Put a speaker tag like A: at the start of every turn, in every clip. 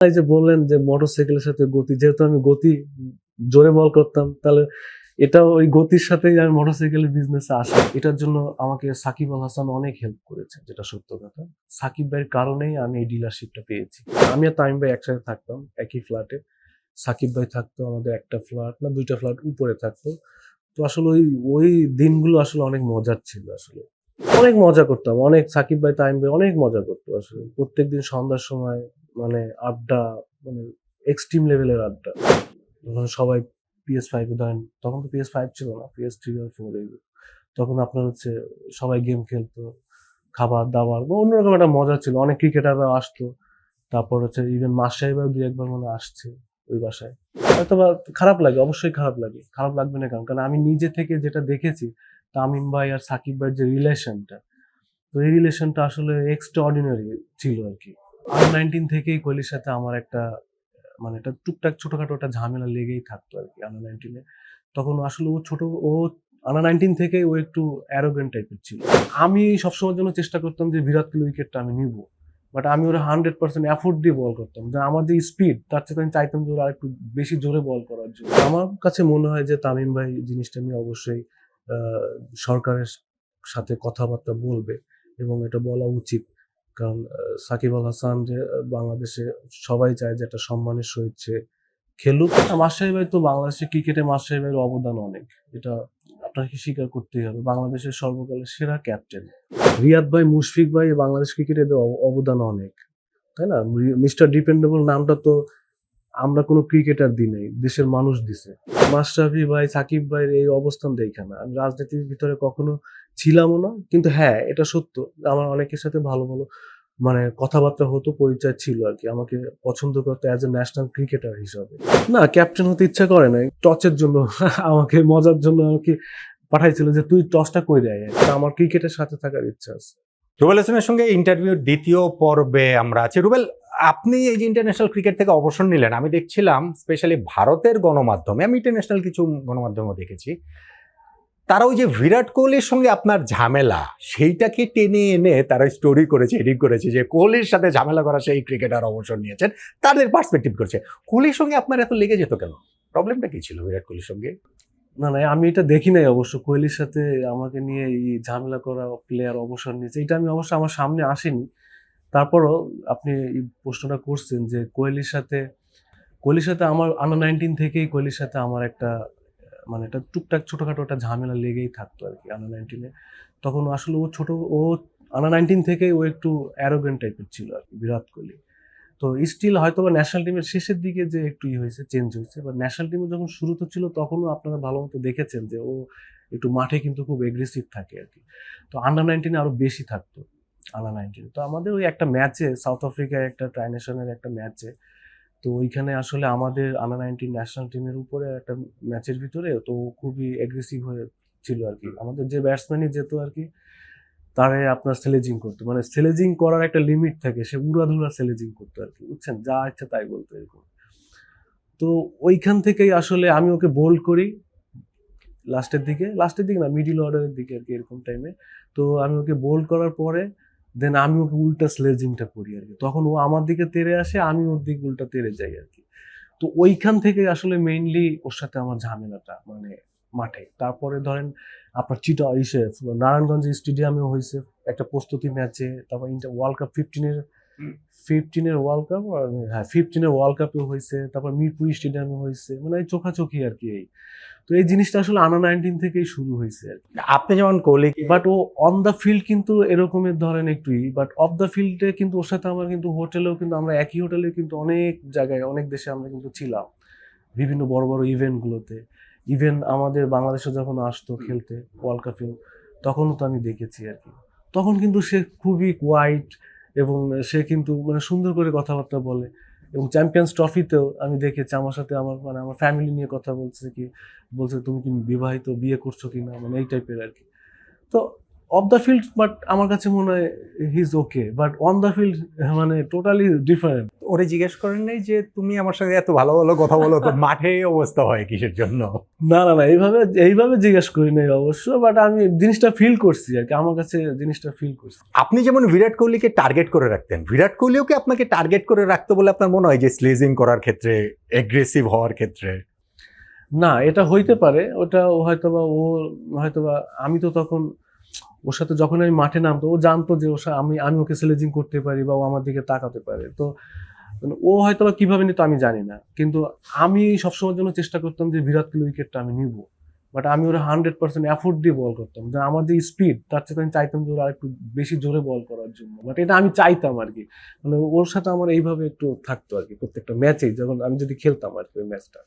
A: এই যে বললেন যে মোটরসাইকেলের সাথে গতি, যেহেতু আমি গতি জোরে বল করতাম, তাহলে এটাও ওই গতির সাথেই আমি মোটরসাইকেলের বিজনেসে আসা। এটার জন্য আমাকে সাকিব আল হাসান অনেক হেল্প করেছে, যেটা সত্য কথা। সাকিব ভাইয়ের কারণেই আমি এই ডিলারশিপটা পেয়েছি। আমি আর তামিম ভাই একসাথে থাকতাম একই ফ্ল্যাটে। সাকিব ভাই থাকতো আমাদের একটা ফ্ল্যাট না ২ টা ফ্ল্যাট উপরে থাকতো। তো আসলে ওই দিনগুলো আসলে অনেক মজার ছিল আসলে। অনেক মজা করতাম। অনেক সাকিব ভাই, তামিম ভাই অনেক মজা করতো আসলে। প্রত্যেকদিন সন্ধ্যার সময় মানে আড্ডা, মানে এক্সট্রিম লেভেলের আড্ডা। যখন সবাই PS5 এ ধরেন, তখন তো PS5 ছিল না, PS3 আর 4 এগুলো। তখন আপনার হচ্ছে সবাই গেম খেলতো, খাবার-দাবার বা অন্যরকম একটা মজা ছিল। অনেক ক্রিকেটাররা আসতো। তারপর হচ্ছে ইভেন মাস সাহেবও ২-১ বার মনে হয় আসছে ওই বাসায়। হয়তোবা খারাপ লাগে, অবশ্যই খারাপ লাগে। খারাপ লাগবে না কেন? কারণ আমি নিজে থেকে যেটা দেখেছি, তামিম ভাই আর সাকিব ভাইয়ের যে রিলেশনটা, তো এই রিলেশনটা আসলে এক্সট্রাঅর্ডিনারি ছিল আরকি। আন্ডার-19 থেকেই কোহলির সাথে আমার একটা মানে একটা টুকটাক ছোটখাটো একটা ঝামেলা লেগেই থাকতো আরকি আন্ডার-19 এ। তখন আসলে ও আন্ডার-19 থেকেই ও একটু অ্যারোগেন্ট টাইপের ছিল। আমি সবসময়ের জন্য চেষ্টা করতাম যে বিরাট কোহলির উইকেটটা আমি নিবো। বাট আমি ওরে 100% এফোর্ট দিয়ে বল করতাম। যে আমার যে স্পিড, তার চেয়ে আমি চাইতাম যে ওরা আরেকটু বেশি জোরে বল করার জন্য। আমার কাছে মনে হয় যে তামিম ভাই জিনিসটা নিয়ে অবশ্যই আ সরকারের সাথে কথাবার্তা বলবে এবং এটা বলা উচিত। কারণ সাকিব আল হাসান যে বাংলাদেশে সবাই চায় যে একটা সম্মানের সহিত সে খেলুক। মাশরাফি ভাই তো বাংলাদেশের ক্রিকেটে মাশরাফি ভাইয়ের অবদান অনেক। এটা আপনাকে স্বীকার করতেই হবে। বাংলাদেশের সর্বকালের সেরা ক্যাপ্টেন। রিয়াদ ভাই, মুশফিক ভাই বাংলাদেশ ক্রিকেটে এদের অবদান অনেক। তাই না? মিস্টার ডিপেন্ডেবল নামটা তো আমরা কোনো ক্রিকেটার দিই নাই, দেশের মানুষ দিছে। মাশরাফি ভাই, সাকিব ভাইয়ের এই অবস্থান দেইখা না। আমি রাজনীতির ভিতরে কখনো ছিলামও না। কিন্তু হ্যাঁ, এটা সত্য। আমার অনেকের সাথে ভালো মানে কথাবার্তা হতো, পরিচয় ছিল আরকি। আমাকে পছন্দ করতো অ্যাজ এ ন্যাশনাল ক্রিকেটার হিসাবে। না, ক্যাপ্টেন হতে ইচ্ছা করে নাই। টসের জন্য আমাকে মজার জন্য আমাকে পাঠাইছিল যে, "তুই টসটা কইরা আয়।" আমার ক্রিকেটের সাথে থাকার ইচ্ছা আছে।
B: রুবেল হোসেনের সঙ্গে ইন্টারভিউর দ্বিতীয় পর্বে আমরা আছি। রুবেল, আপনি এই যে ইন্টারন্যাশনাল ক্রিকেট থেকে অবসর নিলেন, আমি দেখছিলাম স্পেশালি ভারতের গণমাধ্যমে, আমি ইন্টারন্যাশনাল কিছু গণমাধ্যমও দেখেছি, তারা ওই যে বিরাট কোহলির সঙ্গে আপনার ঝামেলা, সেইটাকে টেনে এনে তারা স্টোরি করেছে, এডিট করেছে যে কোহলির সাথে ঝামেলা করা সেই ক্রিকেটার অবসর নিয়েছেন, তাদের পার্সপেক্টিভ করেছে। কোহলির সঙ্গে আপনার এত লেগে যেত কেন? প্রবলেমটা কি ছিল বিরাট কোহলির সঙ্গে?
A: না, না, আমি এটা দেখি নাই অবশ্য। কোহলির সাথে আমাকে নিয়ে এই ঝামেলা করা প্লেয়ার অবসর নিয়েছে। এটা আমি অবশ্য আমার সামনে আসেনি। তারপরও আপনি এই প্রশ্নটা করছেন যে কোহলির সাথে আমার আন্ডার-19 থেকেই কোহলির সাথে আমার একটা মানে একটা টুকটাক ছোটখাটো একটা ঝামেলা লেগেই থাকতো আরকি আন্ডার-19 এ। তখন আসলে ও আন্ডার-19 থেকেই ও একটু অ্যারোগেন্ট টাইপের ছিল আরকি বিরাট কোহলি। তো স্টিল হয়তোবা ন্যাশনাল টিমের শেষের দিকে যে একটু হইছে, চেঞ্জ হইছে। বাট ন্যাশনাল টিমে যখন শুরুতে ছিল তখনও আপনারা ভালোমতো দেখেছেন যে ও একটু মাঠে কিন্তু খুব এগ্রেসিভ থাকে আরকি। তো আন্ডার-19 এ আরো বেশি থাকতো। আন্ডার-19 তো আমাদের ওই একটা ম্যাচে সাউথ আফ্রিকায় একটা ট্রাই নেশনের একটা ম্যাচে, তো ওইখানে আসলে আমাদের আন্ডার-19 ন্যাশনাল টিমের উপরে একটা ম্যাচের ভিতরে তো ও খুবই এগ্রেসিভ হয়ে ছিল আরকি। আমাদের যে ব্যাটসম্যানই যেত আরকি, তারে আপনার স্লেজিং করতো। মানে স্লেজিং করার একটা লিমিট থাকে। সে উড়াধুরা স্লেজিং করতো আরকি। বুঝছেন? যা ইচ্ছা তাই বলতো এরকম। তো ওইখান থেকেই আসলে আমি ওকে বোল্ড করি লাস্টের দিকে না, মিডল অর্ডারের দিকে আরকি, এরকম টাইমে। তো আমি ওকে বোল্ড করার পরে দেন আমি ওকে উল্টা স্লেজিংটা করি আরকি। তখন ও আমার দিকে তেড়ে আসে, আমি ওর দিকে উল্টা তেড়ে যাই আরকি। তো ওইখান থেকে আসলে মেইনলি ওর সাথে আমার ঝামেলাটা মানে মাঠে। তারপরে ধরেন আপনার নারায়ণগঞ্জ স্টেডিয়ামেও হইছে একটা প্রস্তুতি ম্যাচে, তারপর ওয়ার্ল্ড কাপ 15 এর ওয়ার্ল্ড কাপ, হ্যাঁ 15 এর ওয়ার্ল্ড কাপেও হইছে, তারপর মিরপুর স্টেডিয়ামে হইছে। মানে এই চোখাচোখি আরকি এই। তো এই জিনিসটা আসলে আন্ডার-19 থেকেই শুরু হইছে আরকি।
B: আপনি যেমন কোহলিকে
A: বাট ও অন দ্য ফিল্ড কিন্তু এরকমের ধরেন একটুই। বাট অফ দ্য ফিল্ডে কিন্তু ওর সাথে আমার কিন্তু হোটেলেও কিন্তু আমরা একই হোটেলে কিন্তু অনেক জায়গায়, অনেক দেশে আমরা কিন্তু ছিলাম। বিভিন্ন বড় ইভেন্ট গুলোতে। ইভেন আমাদের বাংলাদেশে যখন আসতো খেলতে ওয়ার্ল্ড কাপেও, তখনও তো আমি দেখেছি আরকি। তখন কিন্তু সে খুবই কোয়াইট এবং সে কিন্তু মানে সুন্দর করে কথাবার্তা বলে। এবং চ্যাম্পিয়ন্স ট্রফিতেও আমি দেখেছি আমার সাথে আমার ফ্যামিলি নিয়ে কথা বলছে, তুমি কি বিবাহিত, বিয়ে করছো কিনা? মানে এই টাইপের আরকি। তো অফ দ্য ফিল্ড, বাট আমার কাছে মনে হয় he is okay, but on the field মানে টোটালি ডিফারেন্ট।
B: ওরে জিজ্ঞেস করেন নাই যে তুমি আমার সাথে এত ভালো ভালো কথা বলো, তো মাঠে এই অবস্থা হয় কিসের জন্য?
A: না, এইভাবে জিজ্ঞেস করি নাই অবশ্য, বাট আমি জিনিসটা ফিল করছি আর কি, আমার কাছে জিনিসটা ফিল করছি।
B: আপনি যেমন বিরাট কোহলিকে টার্গেট করে রাখতেন, বিরাট কোহলিও কি আপনাকে টার্গেট করে রাখতো বলে আপনার মনে হয়, যে স্লেজিং করার ক্ষেত্রে, এগ্রেসিভ হওয়ার ক্ষেত্রে?
A: না, এটা হইতে পারে, ওটা ও হয়তোবা আমি তো তখন ওর সাথে যখন আমি মাঠে নামতো, ও জানতো যে আমি ওকে স্লেজিং করতে পারি বা ও আমার দিকে তাকাতে পারে, তো মানে ও হয়তোবা কিভাবে নিত আমি জানি না, কিন্তু আমি সবসময়ের জন্য চেষ্টা করতাম যে বিরাট কোহলি উইকেটটা আমি নিব, বাট আমি ওরা 100% এফোর্ট দিয়ে বল করতাম, যে আমার যে স্পিড তার চেয়ে আমি চাইতাম যে ওরা আরেকটু বেশি জোরে বল করার জন্য, বাট এটা আমি চাইতাম আর কি, মানে ওর সাথে আমার এইভাবে একটু থাকতো আর কি, প্রত্যেকটা ম্যাচেই যখন আমি যদি খেলতাম আর কি ওই ম্যাচটা।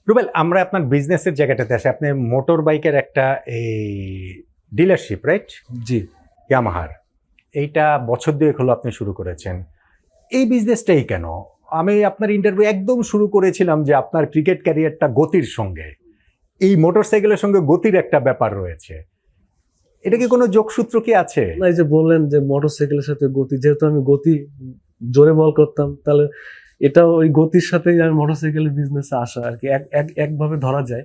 B: রুবেল, আমরা আপনার বিজনেসের জায়গাটাতে আসি। আপনি মোটর বাইকের একটা এই ডিলারশিপ, রাইট?
A: জি।
B: ইয়ামাহার, এইটা বছর দুয়েক হলো আপনি শুরু করেছেন। এই বিজনেসটাই কেন? আমি আপনার ইন্টারভিউ একদম শুরু করেছিলাম যে আপনার ক্রিকেট ক্যারিয়ারটা গতির সঙ্গে, এই মোটরসাইকেলের সঙ্গে গতির একটা ব্যাপার রয়েছে। এটা কি কোনো যোগসূত্র কি আছে?
A: না, এই যে বললেন যে মোটরসাইকেলের সাথে গতি, যেহেতু আমি গতি জোরে বল করতাম, তাহলে এটা ওই গতির সাথেই আমি মোটরসাইকেলের বিজনেসে আসা আর কি, একভাবে ধরা যায়,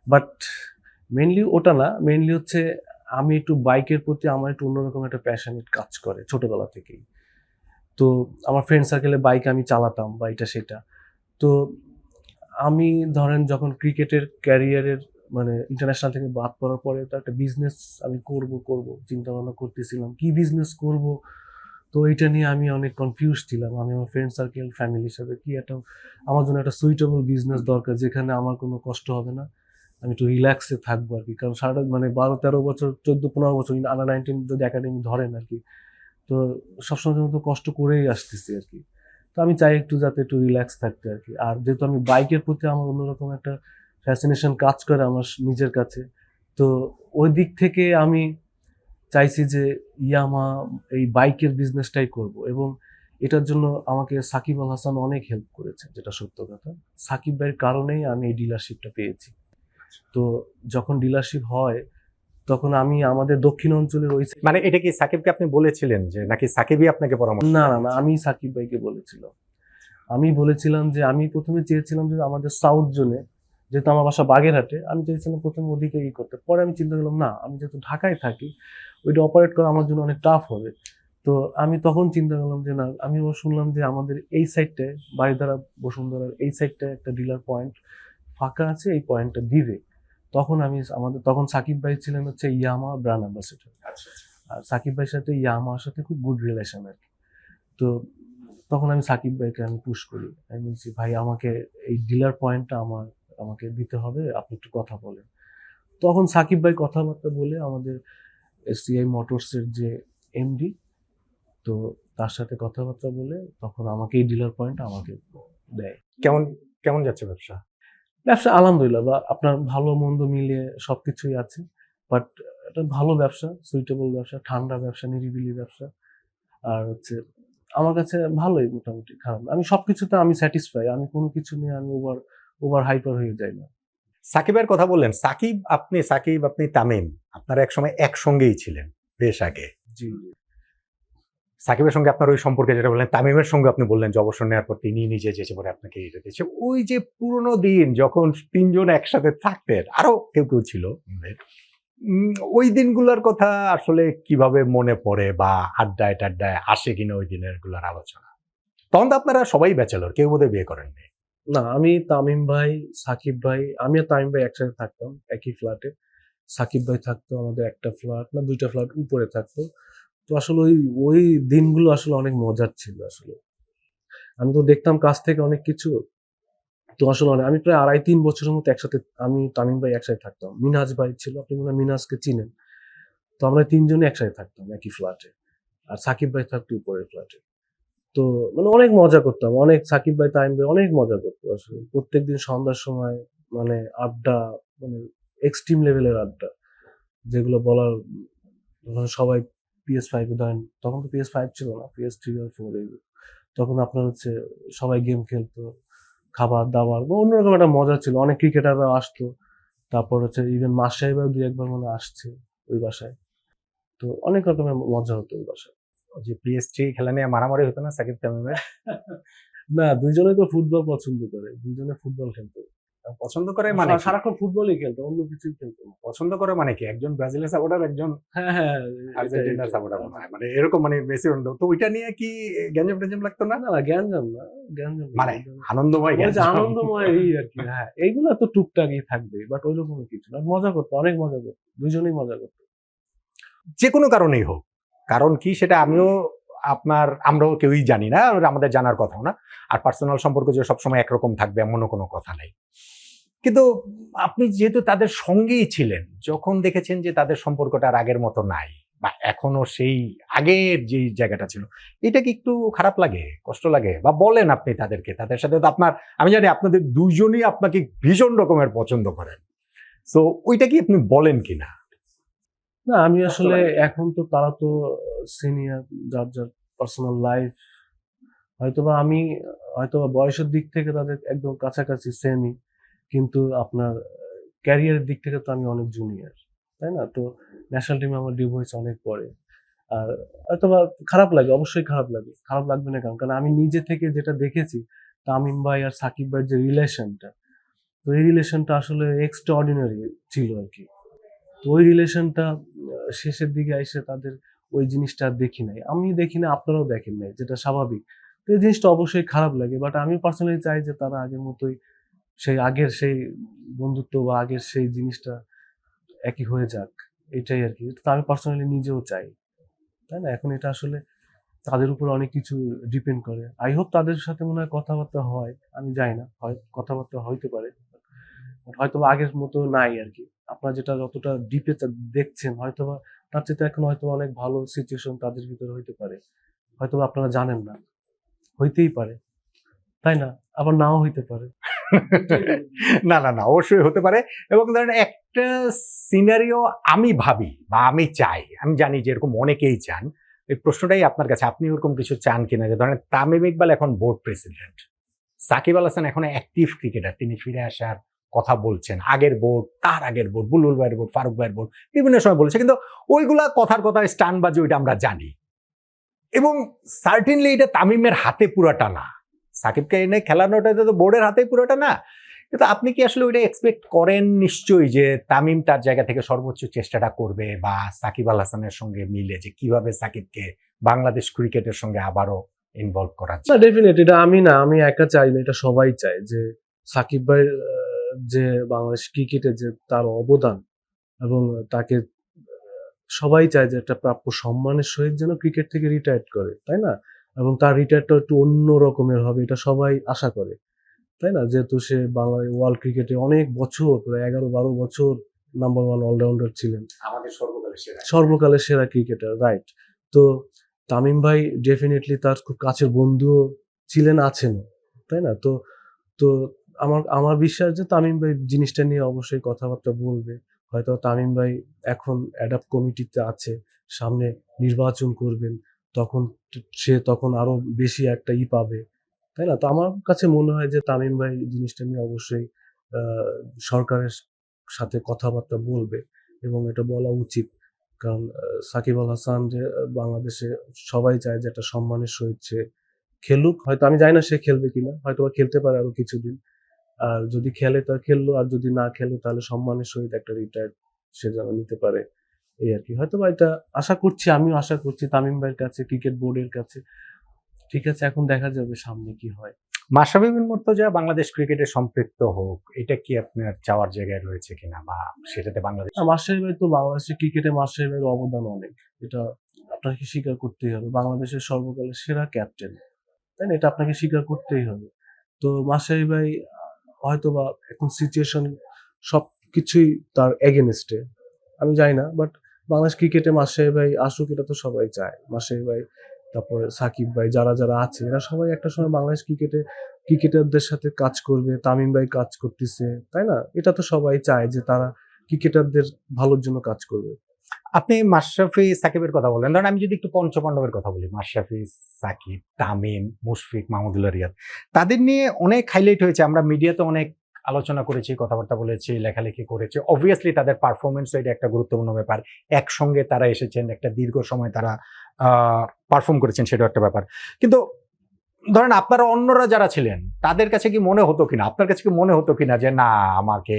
A: বাট মেইনলি ওটা না, মেইনলি হচ্ছে আমি একটু বাইকের প্রতি আমার একটু অন্যরকম একটা প্যাশনেট কাজ করে ছোটবেলা থেকেই। তো আমার ফ্রেন্ড সার্কেলে বাইক আমি চালাতাম বা এটা সেটা। তো আমি ধরেন যখন ক্রিকেটের ক্যারিয়ারের মানে ইন্টারন্যাশনাল থেকে বাদ পড়ার পরে তো একটা বিজনেস আমি করব চিন্তা ভাবনা করতেছিলাম কি বিজনেস করব। তো এটা নিয়ে আমি অনেক কনফিউজ ছিলাম, আমি আমার ফ্রেন্ড সার্কেল ফ্যামিলির সাথে কি একটা আমার জন্য একটা সুইটেবল বিজনেস দরকার যেখানে আমার কোনো কষ্ট হবে না, আমি একটু রিল্যাক্সে থাকবো আর কি, কারণ সারাটা মানে 12-13 বছর 14-15 বছর আন্ডার 19 যদি একাডেমি ধরেন আর কি, তো সবসময় তো কষ্ট করেই আসতেছি আর কি। তো আমি চাই একটু যাতে একটু রিল্যাক্স থাকতে আর কি, আর যেহেতু আমি বাইকের প্রতি আমার অন্যরকম একটা ফ্যাসিনেশন কাজ করে আমার নিজের কাছে, তো ওই দিক থেকে আমি চাইছি যে ইয়ামা এই বাইকের বিজনেসটাই করব, এবং এটার জন্য আমাকে সাকিব আল হাসান অনেক হেল্প করেছে, যেটা সত্য কথা। সাকিব ভাইয়ের কারণেই আমি এই ডিলারশিপটা পেয়েছি। তো যখন ডিলারশিপ হয় তখন আমি আমাদের দক্ষিণ অঞ্চলের ওই
B: মানে এটা কি সাকিবকে আপনি বলেছিলেন, যে নাকি সাকিবই আপনাকে পরামর্শ?
A: না, আমি সাকিব ভাইকে বলেছিলাম। আমি বলেছিলাম যে আমি প্রথমে চেয়েছিলাম যে আমাদের সাউথ জোনে, যেহেতু আমার বাসা বাগেরহাটে, আমি চেয়েছিলাম প্রথমে ওদিকে করতে, পরে আমি চিন্তা করলাম না, আমি যেহেতু ঢাকায় থাকি ওইটা অপারেট করা আমার জন্য অনেক টাফ হবে। তো আমি তখন চিন্তা করলাম যে না, আমি শুনলাম যে আমাদের এই সাইডটায় বারিধারা বসুন্ধরার এই সাইডটায় একটা ডিলার পয়েন্ট ফাঁকা আছে, এই পয়েন্টটা দিবে। তখন সাকিব ভাই ছিলেন হচ্ছে ইয়ামা ব্র্যান্ড অ্যাম্বাসেডর, আর সাকিব ভাইয়ের সাথে ইয়ামার সাথে খুব গুড রিলেশন আর কি। তো তখন আমি সাকিব ভাইকে আমি পুশ করি, আমি বলছি ভাই আমাকে এই ডিলার পয়েন্টটা আমাকে দিতে হবে, আপনি একটু কথা বলেন। তখন সাকিব ভাই কথাবার্তা বলে আমাদের এসসিআই মোটরসের যে এমডি, তো তার সাথে কথাবার্তা বলে তখন আমাকে এই ডিলার পয়েন্ট আমাকে দেয়।
B: কেমন কেমন যাচ্ছে ব্যবসা?
A: ব্যবসা আলহামদুলিল্লাহ, বা আপনার ভালো মন্দ মিলিয়ে সবকিছুই আছে, বাট এটা ভালো ব্যবসা, সুইটেবল ব্যবসা, ঠান্ডা ব্যবসা, নিরিবিলি ব্যবসা, আর হচ্ছে আমার কাছে ভালোই, মোটামুটি খারাপ না। আমি সবকিছুতে আমি স্যাটিসফাই, আমি কোনো কিছু নিয়ে আমি ওভার হাইপার হয়ে যাই না।
B: সাকিবের কথা বললেন, সাকিব আপনি তামিম, আপনারা একসময় একসঙ্গেই ছিলেন বেশ আগে।
A: জি।
B: সাকিবের সঙ্গে আপনার ওই সম্পর্কে যেটা বললেন, তামিমের সঙ্গে আপনি বললেন যে অবসর নেওয়ার পর তিনি নিজে যেচে পরে আপনাকে এটা দিয়েছে, ওই যে পুরোনো দিন যখন তিনজন একসাথে থাকতেন, আরো কেউ কেউ ছিল, ওই দিনগুলোর কথা আসলে কিভাবে মনে পড়ে, বা আড্ডায় টাড্ডায় আসে কিনা ওই দিনের গুলার আলোচনা? তখন তো আপনারা সবাই ব্যাচেলর, কেউ বোধহয় বিয়ে করেননি।
A: না, আমি তামিম ভাই, সাকিব ভাই, আমি আর তামিম ভাই একসাথে থাকতাম একই ফ্ল্যাটে। সাকিব ভাই থাকতো আমাদের একটা ফ্ল্যাট না দুইটা ফ্ল্যাট উপরে থাকতো। তো আসলে ওই ওই দিনগুলো আসলে অনেক মজার ছিল আসলে। আমি তো দেখতাম কাছ থেকে অনেক কিছু। তো আসলে আমি প্রায় 2.5-3 বছরের মতো একসাথে আমি তামিম ভাই একসাথে থাকতাম। মিনহাজ ভাই ছিল, আপনি মনে হয় মিনহাজকে চিনেন। তো আমরা তিনজনই একসাথে থাকতাম একই ফ্ল্যাটে। আর সাকিব ভাই থাকতো উপরের ফ্ল্যাটে। তো মানে অনেক মজা করতাম, অনেক সাকিব ভাই তামিম ভাই অনেক মজা করতো আসলে। প্রত্যেকদিন সন্ধ্যার সময় মানে আড্ডা, মানে এক্সট্রিম লেভেলের আড্ডা, যেগুলো বলার মানে সবাই PS5 ধরেন, তখন তো PS5 ছিল না, PS3 আর 4 এগুলো। তখন আপনার হচ্ছে সবাই গেম খেলতো, খাবার-দাবার বা অন্যরকম একটা মজা ছিল। অনেক ক্রিকেটাররাও আসতো। তারপর হচ্ছে ইভেন মাস সাহেবরাও 2-1 বার মনে হয় আসছে ওই বাসায়। তো অনেক রকমের মজা হতো ওই বাসায়।
B: যে পিএসজি খেলা নিয়ে মারামারি হতো না সাকিব তামিমের?
A: না, দুইজনে তো ফুটবল পছন্দ করে, দুইজনে ফুটবল খেলতো।
B: পছন্দ করে মানে কি?
A: সারাক্ষণ ফুটবলই খেলতো, অন্য কিছুই খেলতো না।
B: পছন্দ করে মানে কি? একজন ব্রাজিলের সাপোর্টার, একজন
A: হ্যাঁ, হ্যাঁ,
B: আর্জেন্টিনার সাপোর্টার মনে হয়। মানে এরকম, মানে মেসি রোনালদো। তো ওইটা নিয়ে কি গ্যাঞ্জাম লাগতো না?
A: না, না, জ্ঞানজাম না, জ্ঞানজাম না।
B: মানে আনন্দময়
A: ওই যে
B: গ্যাঞ্জাম।
A: আনন্দময় এই আরকি, হ্যাঁ। এইগুলা তো টুকটাকই থাকবে, বাট ওইরকম কিছু না। মজা করতো, অনেক মজা করতো। দুইজনেই মজা করতো।
B: যে কোনো কারণেই হোক, কারণ কি সেটা আমরাও কেউই জানি না, আর আমাদের জানার কথাও না। আর পার্সোনাল সম্পর্ক যে সবসময় একরকম থাকবে এমনও কোনো কথা নাই। কিন্তু আপনি যেহেতু তাদের সঙ্গেই ছিলেন, যখন দেখেছেন যে তাদের সম্পর্কটা আর আগের মতো নাই, বা এখনো সেই আগের যে জায়গাটা ছিল, এটা কি একটু খারাপ লাগে, কষ্ট লাগে? বা বলেন আপনি তাদেরকে, তাদের সাথে তো আমি জানি আপনাদের দুইজনই আপনাকে ভীষণ রকমের পছন্দ করেন, সো ওইটা কি আপনি বলেন কিনা?
A: না, আমি আসলে এখন তো তারা তো সিনিয়র, যার যার পার্সোনাল লাইফ। আমি হয়তোবা বয়সের দিক থেকে তাদের একদম কাছাকাছি সেমই, কিন্তু আপনার ক্যারিয়ারের দিক থেকে তো আমি অনেক জুনিয়র, তাই না? তো ন্যাশনাল টিমে আমার ডিউ হয়েছে অনেক পরে। আর হয়তোবা খারাপ লাগে, অবশ্যই খারাপ লাগে। খারাপ লাগবে না কেন? কারণ আমি নিজে থেকে যেটা দেখেছি, তামিম ভাই আর সাকিব ভাইয়ের যে রিলেশনটা, তো এই রিলেশনটা আসলে এক্সট্রাঅর্ডিনারি ছিল আরকি। তো ওই রিলেশনটা শেষের দিকে আইসে তাদের ওই জিনিসটা আর দেখি নাই। আমি দেখি না, আপনারাও দেখেন নাই, যেটা স্বাভাবিক। তো এই জিনিসটা অবশ্যই খারাপ লাগে। বাট আমি পার্সোনালি চাই যে তারা আগের মতোই আগের সেই বন্ধুত্ব বা আগের সেই জিনিসটা একই হয়ে যাক। এটাই আরকি। তো আমি পার্সোনালি নিজেও চাই। তাই না? এখন এটা আসলে তাদের উপর অনেক কিছু ডিপেন্ড করে। আই হোপ তাদের সাথে মনে হয় কথাবার্তা হয়। আমি জানি না। কথাবার্তা হইতে পারে। হয়তোবা আগের মতো নাই আরকি। আপনারা যেটা যতটা ডিপে দেখছেন, হয়তোবা তার চাইতে এখন হয়তোবা অনেক ভালো সিচুয়েশন তাদের ভিতরে হইতে পারে। হয়তোবা আপনারা জানেন না। হইতেই পারে। তাই না? আবার নাও হইতে পারে।
B: না, অবশ্যই হতে পারে। এবং ধরেন একটা সিনারিও আমি ভাবি বা আমি চাই, আমি জানি যে এরকম অনেকেই চান। এই প্রশ্নটাই আপনার কাছে, আপনি ওরকম কিছু চান কিনা? যে ধরেন তামিম ইকবাল এখন বোর্ড প্রেসিডেন্ট, সাকিব আল হাসান এখন অ্যাক্টিভ ক্রিকেটার, তিনি ফিরে আসার কথা বলছেন। আগের বোর্ড, তার আগের বোর্ড, বুলবুল ভাইয়ের বোর্ড, ফারুক ভাইয়ের বোর্ড বিভিন্ন সময় বলেছে, কিন্তু ওইগুলা কথার কথা স্টানবাজি, ওইটা আমরা জানি। এবং সার্টেনলি এটা তামিমের হাতে পুরাটা না, সাকিবকে এনে খেলানোটা তো বোর্ডের হাতে পুরোটা না। কিন্তু আপনি কি আসলে ওইটা এক্সপেক্ট করেন নিশ্চয়ই যে তামিম তার জায়গা থেকে সর্বোচ্চ চেষ্টাটা করবে, বা সাকিব আল হাসানের সঙ্গে মিলে যে কিভাবে সাকিবকে বাংলাদেশ ক্রিকেটের সঙ্গে আবারও ইনভলভ করা
A: না,
B: যায়?
A: ডেফিনেট এটা আমি একা চাই না, এটা সবাই চায় যে সাকিব ভাইয়ের যে বাংলাদেশ ক্রিকেটে যে তার অবদান, এবং তাকে সবাই চায় যে একটা প্রাপ্য সম্মানের সহিত যেন ক্রিকেট থেকে রিটায়ার্ড করে, তাই না? এবং তার রিটায়ারটা একটু অন্য রকমের হবে, এটা সবাই আশা করে, তাই না? যেহেতু সে ওয়ার্ল্ড ক্রিকেটে অনেক বছর, প্রায় 11-12 বছর নাম্বার ওয়ান অলরাউন্ডার ছিলেন,
B: আমাদের সর্বকালের সেরা।
A: সর্বকালের সেরা ক্রিকেটার, রাইট? তো তামিম ভাই ডেফিনেটলি তার খুব কাছের বন্ধুও ছিলেন, আছেনও, তাই না? তো তো আমার বিশ্বাস যে তামিম ভাই জিনিসটা নিয়ে অবশ্যই কথাবার্তা বলবে। হয়তো তামিম ভাই এখন অ্যাডাপ্ট কমিটিতে আছে, সামনে নির্বাচন করবেন, তখন সে তখন আরো বেশি একটা পাবে, তাই না? তো আমার কাছে মনে হয় যে তামিম ভাই জিনিসটা নিয়ে অবশ্যই সরকারের সাথে কথাবার্তা বলবে, এবং এটা বলা উচিত। কারণ সাকিব আল হাসান যে বাংলাদেশে সবাই চায় যে একটা সম্মানের সহিত সে খেলুক। হয়তো আমি জানি না সে খেলবে কিনা, হয়তোবা খেলতে পারে আরো কিছুদিন। আর যদি খেলে তা খেললো, আর যদি না খেলে তাহলে সম্মানের সহিত একটা রিটায়ার্ড সে যেন নিতে পারে, এই আরকি। হয়তোবা এটা আশা করছি, আমিও আশা করছি তামিম ভাইয়ের কাছে, ক্রিকেট বোর্ডের কাছে। ঠিক আছে, এখন দেখা যাবে সামনে কি হয়।
B: মাশরাফি বিন মুর্তজা বাংলাদেশ ক্রিকেটে সম্পৃক্ত হোক, এটা কি আপনার চাওয়ার জায়গায় রয়েছে কিনা, বা সেটাতে বাংলাদেশ?
A: মাশরাফি ভাই তো বাংলাদেশের ক্রিকেটে মাশরাফি ভাইয়ের অবদান অনেক। এটা আপনাকে স্বীকার করতেই হবে। বাংলাদেশের সর্বকালের সেরা ক্যাপ্টেন। তাই না? এটা আপনাকে স্বীকার করতেই হবে। তো মাশরাফি ভাই হয়তোবা এখন সিচুয়েশন সবকিছুই তার এগেইনস্ট এ। আমি জানি না, বাট বাংলাদেশ ক্রিকেটে মাশরাফি ভাই আসুক, এটা তো সবাই চায়। মাশরাফি ভাই, তারপরে সাকিব ভাই, যারা আছে এরা সবাই একটা সময় বাংলাদেশ ক্রিকেটারদের সাথে কাজ করবে। তামিম ভাই কাজ করতেছে, তাই না? এটা তো সবাই চায় যে তারা ক্রিকেটারদের ভালোর জন্য কাজ করবে।
B: আপনি মাশরাফি সাকিবের কথা বলেন, ধরেন আমি যদি একটু পঞ্চপাণ্ডবের কথা বলি, মাশরাফি, সাকিব, তামিম, মুশফিক, মাহমুদুল্লাহ রিয়াদ, তাদের নিয়ে অনেক হাইলাইট হয়েছে, আমরা মিডিয়াতে অনেক আলোচনা করেছি, কথাবার্তা বলেছি, লেখালেখি করেছি। অবভিয়াসলি তাদের পারফরমেন্স এটা একটা গুরুত্বপূর্ণ ব্যাপার। একসঙ্গে তারা এসেছেন, একটা দীর্ঘ সময় তারা পারফর্ম করেছেন, সেটাও একটা ব্যাপার। কিন্তু ধরেন আপনারা অন্যরা যারা ছিলেন তাদের কাছে কি মনে হতো কিনা, আপনার কাছে কি মনে হতো কিনা যে না আমাকে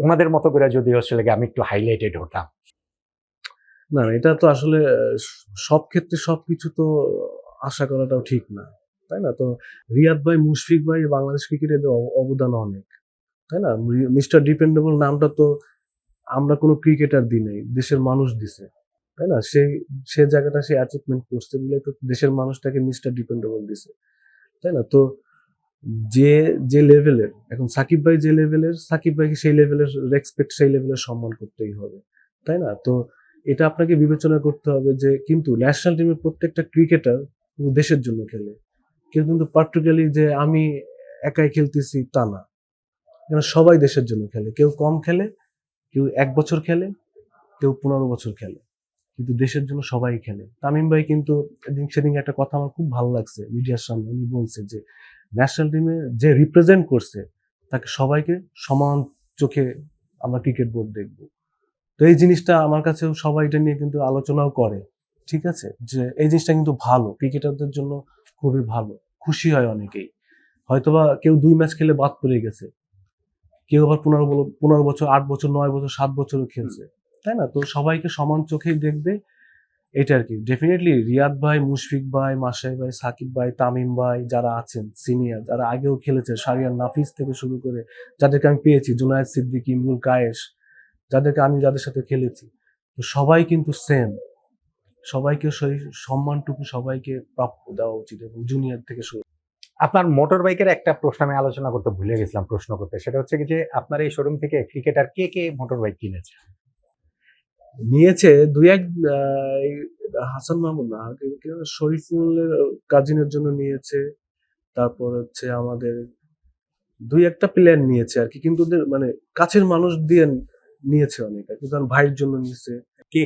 B: ওনাদের মতো করে যদি হচ্ছে আমি একটু হাইলাইটেড হতাম?
A: না, এটা তো আসলে সব ক্ষেত্রে সবকিছু তো আশা করাটাও ঠিক না, তাই না? তো রিয়াদ ভাই, মুশফিক ভাই বাংলাদেশ ক্রিকেটে অবদান অনেক, তাই না? মিস্টার ডিপেন্ডেবল নামটা তো আমরা কোনো ক্রিকেটার দিই নাই, দেশের মানুষ দিছে, তাই না? সে জায়গাটা সে অ্যাচিভমেন্ট করছে বলে তো দেশের মানুষ তাকে মিস্টার ডিপেন্ডেবল দিছে, তাই না? তো যে যে লেভেলের এখন সাকিব ভাই, যে লেভেলের সাকিব ভাইকে সেই লেভেলের রেসপেক্ট, সেই লেভেলের সম্মান করতেই হবে, তাই না? তো এটা আপনাকে বিবেচনা করতে হবে যে কিন্তু ন্যাশনাল টিমের প্রত্যেকটা ক্রিকেটার দেশের জন্য খেলে। কেউ কিন্তু পার্টিকুলারলি যে আমি একাই খেলতেছি তা না। এখানে সবাই দেশের জন্য খেলে। কেউ কম খেলে, কেউ ১ বছর খেলে, কেউ ১৫ বছর খেলে। কিন্তু দেশের জন্য সবাই খেলে। তামিম ভাই কিন্তু সেদিন একটা কথা আমার খুব ভালো লাগছে মিডিয়ার সামনে। উনি বলছে যে ন্যাশনাল টিমে যে রিপ্রেজেন্ট করছে তাকে সবাইকে সমান চোখে আমরা ক্রিকেট বোর্ড দেখব। তো এই জিনিসটা আমার কাছেও সবাই এটা নিয়ে কিন্তু আলোচনাও করে। ঠিক আছে? যে এই জিনিসটা কিন্তু ভালো। ক্রিকেটারদের জন্য খুবই ভালো। খুশি হয় অনেকেই। হয়তোবা কেউ ২ ম্যাচ খেলে বাদ পড়ে গেছে। কেউ আবার ১৫ বছর, ৮ বছর, ৯ বছর, ৭ বছরও খেলছে। তাই না? তো সবাইকে সমান চোখেই দেখবে, এটা আরকি। ডেফিনিটলি রিয়াদ ভাই, মুশফিক ভাই, মাশরাফি ভাই, সাকিব ভাই, তামিম ভাই যারা আছেন সিনিয়র, যারা আগেও খেলেছে, শাহরিয়ার নাফিস থেকে শুরু করে যাদেরকে আমি পেয়েছি, জুনায়েদ সিদ্দিকী, ইমরুল কায়েস, যাদের সাথে খেলেছি। তো সবাই কিন্তু সেম। সবাইকে সেই সম্মানটুকু সবাইকে প্রাপ্য দেওয়া উচিত এবং জুনিয়র থেকে শুরু।
B: আপনার মোটর বাইকের একটা প্রশ্ন আমি আলোচনা করতে ভুলে গেছিলাম প্রশ্ন করতে, সেটা হচ্ছে কি যে আপনার এই শোরুম থেকে ক্রিকেটার কে কে মোটর বাইক কিনেছে?
A: নিয়েছে ২-১ এই হাসান মাহমুদ না, শরীফুলের কাজিনের জন্য নিয়েছে। তারপর হচ্ছে আমাদের ২-১ টা প্লেয়ার নিয়েছে আরকি। কিন্তু ওদের মানে কাছের মানুষ দিয়ে নিয়েছে অনেক আরকি। ধরেন ভাইয়ের জন্য নিছে।
B: কে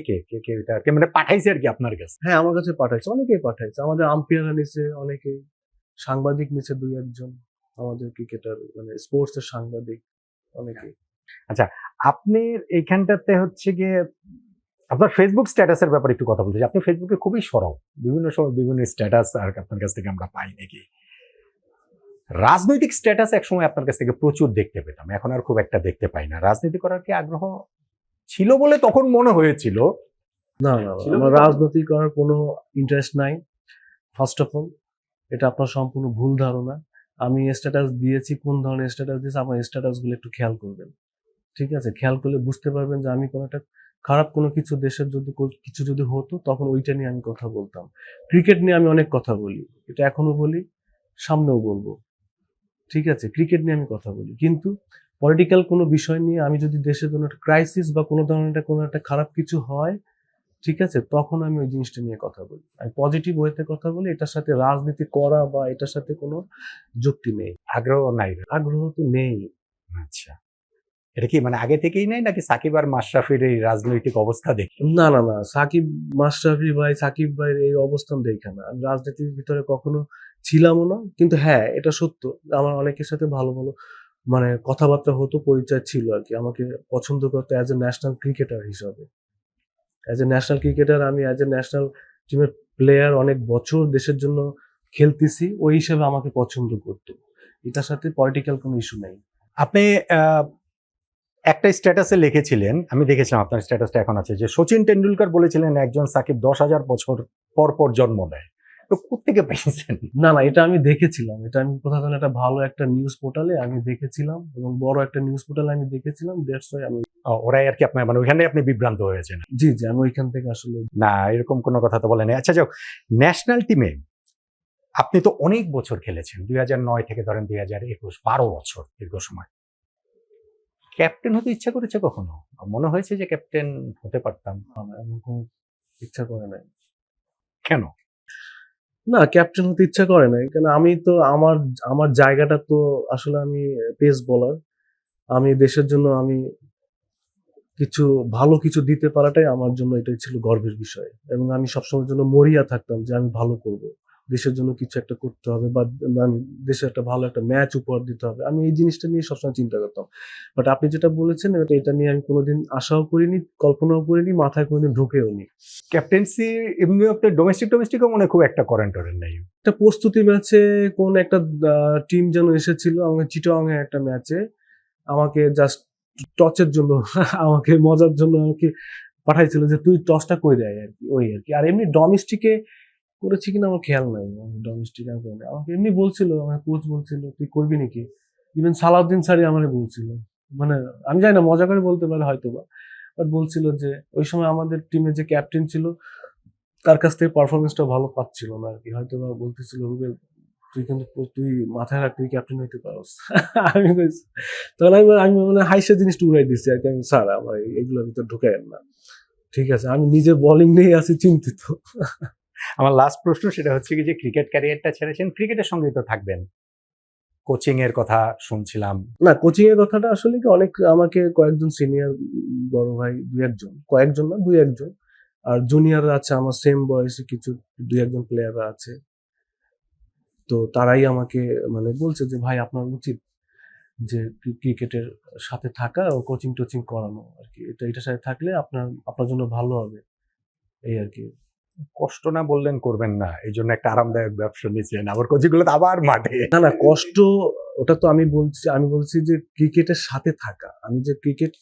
B: এটা আর কি মানে পাঠাইছে আর কি আপনার কাছে?
A: হ্যাঁ, আমার কাছে পাঠাইছে। অনেকেই পাঠাইছে। আমাদের আম্পায়াররা নিছে অনেকেই। সাংবাদিক নিছে ২-১ জন। আমাদের ক্রিকেটার মানে স্পোর্টস এর সাংবাদিক অনেকেই।
B: আচ্ছা, আপনি এইখানটাতে হচ্ছে গিয়ে আপনার ফেসবুক স্ট্যাটাসের ব্যাপারে একটু কথা বলতে চাই। আপনি ফেসবুকে খুবই সরব। বিভিন্ন সময় বিভিন্ন স্ট্যাটাস আর আপনার কাছ থেকে আমরা পাই নাকি। রাজনৈতিক স্ট্যাটাস একসময় আপনার কাছ থেকে প্রচুর দেখতে পেতাম। এখন আর খুব একটা দেখতে পাই না। রাজনীতি করার কি আগ্রহ ছিল বলে তখন মনে হয়েছিল?
A: না। আমার রাজনীতি করার কোনো ইন্টারেস্ট নাই। ফার্স্ট অফ অল এটা আপনার সম্পূর্ণ ভুল ধারণা। আমি স্ট্যাটাস দিয়েছি, কোন ধরনের স্ট্যাটাস দিয়েছি, আমার স্ট্যাটাস গুলো একটু খেয়াল করবেন। ঠিক আছে? খেয়াল করলে বুঝতে পারবেন যে আমি কোনো একটা খারাপ কোনো কিছু, দেশের যদি কিছু যদি হতো তখন ওইটা নিয়ে আমি কথা বলতাম। ক্রিকেট নিয়ে আমি অনেক কথা বলি। এটা এখনো বলি, সামনেও বলবো। ঠিক আছে? ক্রিকেট নিয়ে আমি কথা বলি। কিন্তু পলিটিক্যাল কোনো বিষয় নিয়ে আমি যদি দেশের কোনো একটা ক্রাইসিস বা কোনো ধরনের কোনো একটা খারাপ কিছু হয়, ঠিক আছে? তখন আমি ওই জিনিসটা নিয়ে কথা বলি। আমি পজিটিভ ওয়েতে কথা বলি। এটার সাথে রাজনীতি করা বা এটার সাথে কোনো যুক্তি নেই।
B: আগ্রহ নাই।
A: আগ্রহ তো নেই।
B: আচ্ছা। এটা কি মানে আগে থেকেই নাই নাকি সাকিব আর মাশরাফির এই রাজনৈতিক অবস্থা দেখে?
A: না। মাশরাফি ভাই, সাকিব ভাইয়ের এই অবস্থান দেখে না। আমি রাজনীতির ভিতরে কখনো ছিলামও না। কিন্তু হ্যাঁ, এটা সত্য। আমার অনেকের সাথে ভালো মানে কথাবার্তা হতো, পরিচয় ছিল আরকি। আমাকে পছন্দ করতো অ্যাজ এ ন্যাশনাল ক্রিকেটার হিসাবে। অ্যাজ এ ন্যাশনাল ক্রিকেটার আমি অ্যাজ এ ন্যাশনাল টিমের প্লেয়ার অনেক বছর দেশের জন্য খেলতেছি। ওই হিসেবে আমাকে পছন্দ করতো। এটার সাথে পলিটিক্যাল কোনো ইস্যু নাই।
B: আপনি একটা স্ট্যাটাসে লিখেছিলেন, আমি দেখেছিলাম আপনার স্ট্যাটাসটা এখন আছে, যে সচিন টেন্ডুলকার বলেছিলেন একজন সাকিব ১০,০০০ বছর পর জন্ম নেয়। তো কোত্থেকে পেয়েছেন?
A: না, এটা আমি দেখেছিলাম। এটা আমি কোথাও যেন একটা ভালো একটা নিউজ পোর্টালে আমি দেখেছিলাম এবং বড় একটা নিউজ পোর্টালে আমি দেখেছিলাম। দ্যাটস হোয়াই আমি
B: ওরাই আর কি আপনার মানে ওইখানে আপনি বিভ্রান্ত হয়েছেন?
A: জি, আমি ওইখান থেকে আসলে
B: না, এরকম কোনো কথা তো বলেনি। আচ্ছা যাক, ন্যাশনাল টিমে আপনি তো অনেক বছর খেলেছেন। ২০০৯ থেকে ধরেন ২০২১, ১২ বছর দীর্ঘ সময়। ক্যাপ্টেন হতে ইচ্ছা করেছে কখনো? মনে হয়েছে যে ক্যাপ্টেন হতে পারতাম?
A: এমন কোনো ইচ্ছা করে নাই।
B: কেন?
A: না, ক্যাপ্টেন হতে ইচ্ছা করে নাই। কারণ আমি তো আমার জায়গাটা তো আসলে আমি পেস বোলার। আমি দেশের জন্য আমি কিছু ভালো কিছু দিতে পারাটাই আমার জন্য এটাই ছিল গর্বের বিষয়। এবং আমি সবসময়ের জন্য মরিয়া থাকতাম যে আমি ভালো করব। দেশের জন্য কিছু একটা করতে হবে বা দেশে একটা ভালো একটা ম্যাচ উপহার দিতে হবে, আমি এই জিনিসটা নিয়ে সবসময় চিন্তা করতাম। বাট আপনি যেটা বলেছেন এটা নিয়ে আমি কোনোদিন আশাও করিনি, কল্পনাও করিনি, মাথায় কোনোদিন ঢুকেও নি।
B: ক্যাপ্টেন্সি এমনি আপনি ডোমেস্টিকও মনে খুব একটা করেন নাই।
A: একটা প্রস্তুতি ম্যাচে কোন একটা টিম যেন এসেছিল আমাকে চিটাগাং এর একটা ম্যাচে, আমাকে জাস্ট টচের জন্য আমাকে মজার জন্য আমাকে পাঠাইছিল যে তুই টসটা কই দেয় আর কি, ওই আর কি। আর এমনি ডোমেস্টিকে করেছি কিনা আমার খেয়াল নাই, আমি ডোমেস্টিক আমি করিনি। আমাকে এমনি বলছিল, আমার কোচ বলছিল তুই করবি নাকি, ইভেন সালাউদ্দিন স্যারই আমারে বলছিল, মানে আমি জানি না মজা করে বলতে পারে হয়তো বা, বাট বলছিল যে ওই সময় আমাদের টিমে যে ক্যাপ্টেন ছিল তার কাছ থেকে পারফরমেন্সটা ভালো পাচ্ছিল না আর কি, হয়তো বা বলতেছিল রুবেল তুই কিন্তু তুই মাথায় রাখ তুই ক্যাপ্টেন হইতে পারস। আমি কইছি, তখন আমি মানে হাইসা জিনিসটা উড়াই দিচ্ছি আর কি, আমি স্যার আমার এইগুলোর ভিতর ঢুকাইয়েন না, ঠিক আছে আমি নিজে বোলিং নিয়ে আছি চিন্তিত।
B: আমার লাস্ট প্রশ্ন সেটা হচ্ছে কি যে ক্রিকেট ক্যারিয়ারটা ছেড়েছেন, ক্রিকেটের সঙ্গেই তো থাকবেন, কোচিং এর কথা শুনছিলাম।
A: না, কোচিং এর কথাটা আসলে কি অনেক আমাকে কয়েকজন সিনিয়র বড় ভাই কয়েকজন না দুই একজন, আর জুনিয়ররা আছে আমার সেম বয়সী কিছু দুই একজন প্লেয়াররা আছে, তো তারাই আমাকে মানে বলছে যে ভাই আপনার উচিত যে ক্রিকেটের সাথে থাকা ও কোচিং টোচিং করানো আর কি, এটার সাথে থাকলে আপনার জন্য ভালো হবে এই আর কি।
B: কষ্ট না বললেন করবেন না, এই জন্য একটা আরামদায়ক ব্যবসা নিয়েছেন, আবার কোচিংগুলো তো আবার মাঠে।
A: না না কষ্ট, ওটা তো আমি বলছি যে ক্রিকেটের সাথে থাকা, আমি যে ক্রিকেট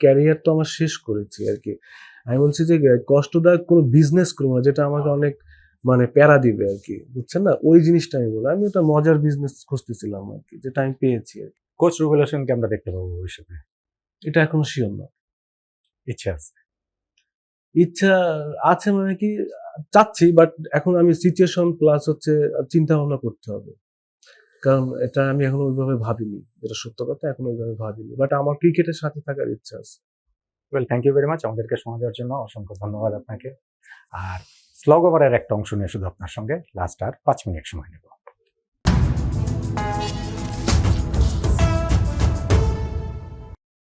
A: ক্যারিয়ার তো আমার শেষ করেছি আর কি, আমি বলছি যে কষ্টদায়ক কোনো বিজনেস করবো না যেটা আমাকে অনেক মানে প্যারা দিবে আর কি, বুঝছেন না, ওই জিনিসটা আমি বলি, আমি একটা মজার বিজনেস খুঁজতেছিলাম আর কি, যেটা আমি পেয়েছি আর কি।
B: কোচ রুবেল হোসেনকে আমরা দেখতে পাবো ভবিষ্যতে?
A: এটা এখনো শিওর না।
B: ইচ্ছা আছে?
A: ইচ্ছা আছে মানে কি, চাচ্ছি, বাট এখন আমি সিচুয়েশন প্লাস হচ্ছে চিন্তা ভাবনা করতে হবে, কারণ এটা আমি এখনো ওইভাবে ভাবিনি, যেটা সত্য কথা এখন ওইভাবে ভাবিনি, বাট আমার ক্রিকেটের সাথে থাকার ইচ্ছা আছে।
B: Well, thank you very much আমাদেরকে সময় দেওয়ার জন্য, অসংখ্য ধন্যবাদ আপনাকে। আর স্লগ ওভারের একটা অংশ নিয়ে শুধু আপনার সঙ্গে লাস্ট আর 5 মিনিট সময় নেব।